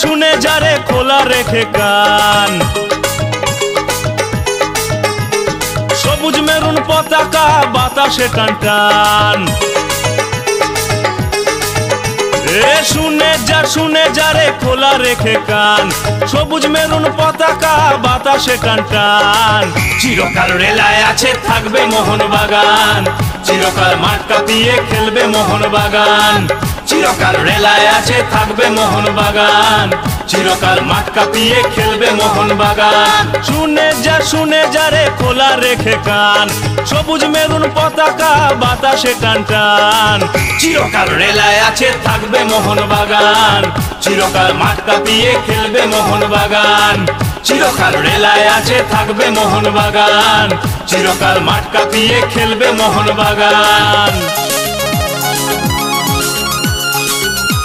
শুনে যা রে খোলা রেখে কান, সবুজ মেরুন পতাকা বাতাসে টান টান। শুনে যা রে খোলা রেখে কান, সবুজ মেরুন পতাকা বাতাসে টান টান। চিরকাল রেলায় আছে থাকবে মোহনবাগান, চিরকাল মাঠ কাঁপিয়ে খেলবে মোহনবাগান। চিরকাল রেলায় আছে থাকবে মোহনবাগান, চিরকাল মাঠ কাঁপিয়ে খেলবে মোহনবাগান। শুনে যা রে খোলা রেখে কান, সবুজ মেরুন পতাকা বাতাসে টান টান। চিরকাল রেলায় আছে থাকবে মোহনবাগান, চিরকাল মাঠ কাঁপিয়ে খেলবে মোহনবাগান। চিরকাল রেলায় আছে থাকবে মোহনবাগান, চিরকাল মাঠ কাঁপিয়ে খেলবে মোহনবাগান।